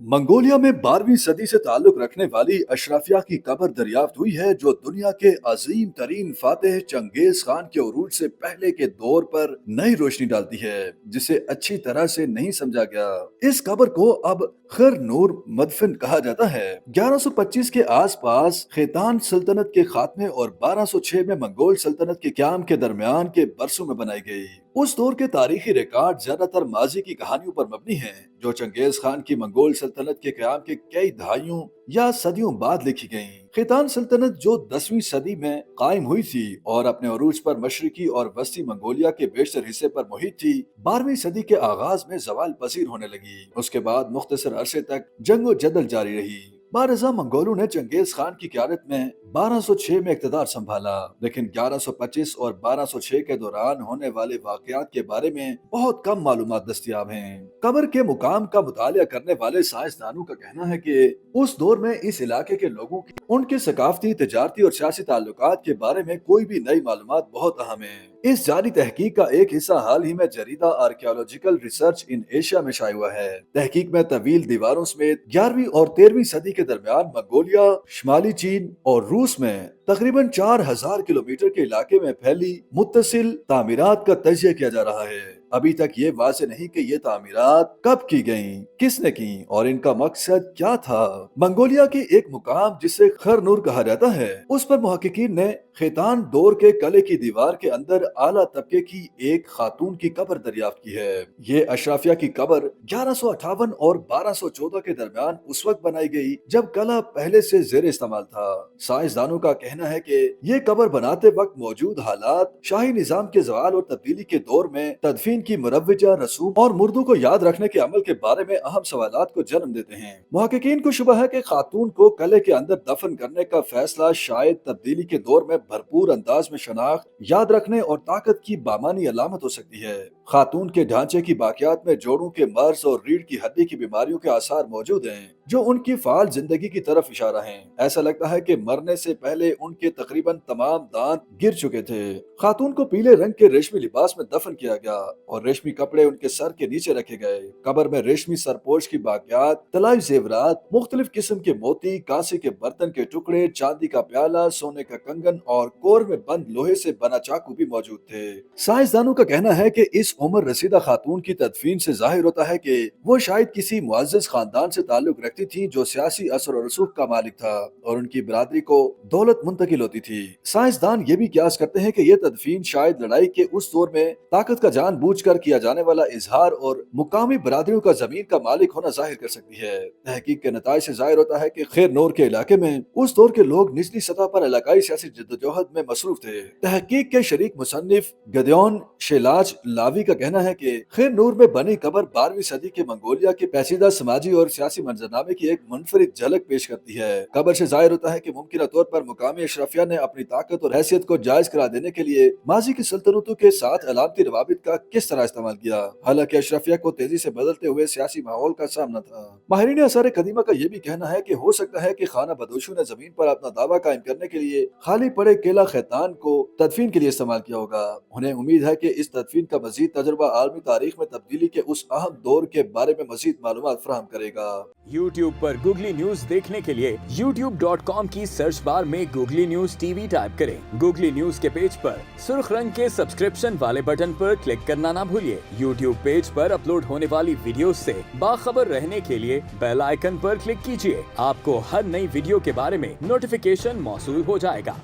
Mongolia में 12वीं सदी से ताल्लुक रखने वाली अशरफिया की कब्र दरियाफ्त हुई है, जो दुनिया के अजीम तरीन फातेह चंगेज खान के उरूज से पहले के दौर पर नई रोशनी डालती है, जिसे अच्छी तरह से नहीं समझा गया। इस कब्र को अब खर नूर मदफिन कहा जाता है। 1125 के आसपास खैतान सल्तनत के खात्मे और 1206 में मंगोल सल्तनत के क्याम के दरमियान के बरसों में बनाई गई। उस दौर के तारीखी रिकॉर्ड ज्यादातर माजी की कहानियों पर मबनी हैं, जो चंगेज खान की मंगोल सल्तनत के क़याम के कई दहाइयों या सदियों बाद लिखी गईं। खैतान सल्तनत जो 10वीं सदी में कायम हुई थी और अपने अरूज पर मशरकी और वस्ती मंगोलिया के बेशतर हिस्से पर मुहित थी, 12वीं सदी के आगाज में जवाल पजीर होने लगी। उसके बाद मुख्तसर अरसे तक जंगो जदल जारी रही। बारजा मंगोलों ने चंगेज खान की क़यादत में 1206 में इक़्तिदार संभाला, लेकिन 1125 और 1206 के दौरान होने वाले वाक़यात के बारे में बहुत कम मालूमात दस्तयाब हैं। कब्र के मुकाम का मुतालिया करने वाले साइंसदानों का कहना है कि उस दौर में इस इलाके के लोगों की उनके सकाफती, तिजारती और सियासी ताल्लुकात के बारे में कोई भी नई मालूमात बहुत अहम है। इस जारी तहकीक का एक हिस्सा हाल ही में जरीदा आर्कियोलॉजिकल रिसर्च इन एशिया में शाया हुआ है। तहकीक में तवील दीवारों समेत 11वीं और 13वीं सदी के दरमियान मंगोलिया, शुमाली चीन और रूस में तकरीबन 4000 किलोमीटर के इलाके में फैली मुत्तसिल तामीरात का तजिया किया जा रहा है। अभी तक ये वाज़ेह नहीं कि ये तामीरात कब की गईं, किसने की और इनका मकसद क्या था। मंगोलिया की एक मुकाम जिसे खर नूर कहा जाता है, उस पर मुहक्किकीन ने खैतान दौर के कले की दीवार के अंदर आला तबके की एक खातून की कब्र दरियाफ्त की है। ये अशरफिया की कब्र 1158 और 1214 के दरमियान उस वक्त बनाई गई जब कला पहले से जेर इस्तेमाल था। साइंसदानों का कहना है कि ये कब्र बनाते वक्त मौजूद हालात शाही निजाम के ज़वाल और तब्दीली के दौर में तदफीन की मुरव्वजा रसूम और मुर्दों को याद रखने के अमल के बारे में अहम सवालात को जन्म देते हैं। मुहक्किकीन को शुबा है कि खातून को कले के अंदर दफन करने का फैसला शायद तब्दीली के दौर में भरपूर अंदाज में शनाख्त, याद रखने और ताकत की बामानी अलामत हो सकती है। खातून के ढांचे की बाकियात में जोड़ों के मर्ज और रीढ़ की हड्डी की बीमारियों के आसार मौजूद हैं, जो उनकी फाल जिंदगी की तरफ इशारा हैं। ऐसा लगता है कि मरने से पहले उनके तकरीबन तमाम दांत गिर चुके थे। खातून को पीले रंग के रेशमी लिबास में दफन किया गया और रेशमी कपड़े उनके सर के नीचे रखे गए। कब्र में रेशमी सरपोश की बाकियात, तलाई जेवरात, मुख्तलिफ किस्म के मोती, कांसे के बर्तन के टुकड़े, चांदी का प्याला, सोने का कंगन और कोर में बंद लोहे से बना चाकू भी मौजूद थे। साइंसदानों का कहना है कि इस उम्र रसीदा खातून की तदफीन से जाहिर होता है कि वो शायद किसी मुअज़्ज़ज़ खानदान से ताल्लुक रखती थी, जो सियासी असर और रसूख का मालिक था और उनकी बरादरी को दौलत मुंतकिल होती थी। साइंसदान ये भी कियास करते हैं कि ये तदफीन शायद लड़ाई के उस दौर में ताकत का जानबूझकर किया जाने वाला इजहार और मुकामी बरादरियों का जमीन का मालिक होना जाहिर कर सकती है। तहकीक के नताइज से जाहिर होता है कि खैर नूर के इलाके में उस दौर के लोग निचली सतह पर इलाकाई सियासी जद्दोजहद में मसरूफ थे। तहकीक के शरीक मुसन्निफ गदियोन शेलाज लावी का कहना है कि खैर नूर में बनी कब्र 12वीं सदी के मंगोलिया के पेचीदा समाजी और सियासी मंजरनामे की एक मुनफरिद झलक पेश करती है। कब्र से जाहिर होता है कि मुमकिन तौर पर मुकामी अशरफिया ने अपनी ताकत और हैसियत को जायज करा देने के लिए माजी की सल्तनतों के साथ अलामती रवाबित का किस तरह इस्तेमाल किया। हालांकि अशरफिया को तेजी से बदलते हुए सियासी माहौल का सामना था। माहिरीन आसार कदीमा का यह भी कहना है कि हो सकता है कि खाना बदोशों ने जमीन पर अपना दावा कायम करने के लिए खाली पड़े केला खैतान को तदफीन के लिए इस्तेमाल किया होगा। उन्हें उम्मीद है कि इस तदफीन का मजीद तजुर्बा आलमी तारीख में तब्दीली के उस अहम दौर के बारे में मजीद मालूमात फराहम करेगा। YouTube पर गूगली न्यूज देखने के लिए youtube.com की सर्च बार में गूगली न्यूज टीवी टाइप करें। गूगली न्यूज के पेज पर सुर्ख रंग के सब्सक्रिप्शन वाले बटन पर क्लिक करना ना भूलिए। YouTube पेज पर अपलोड होने वाली वीडियोस से बाखबर रहने के लिए बेल आइकन पर क्लिक कीजिए। आपको हर नई वीडियो के बारे में नोटिफिकेशन मौसूल हो जाएगा।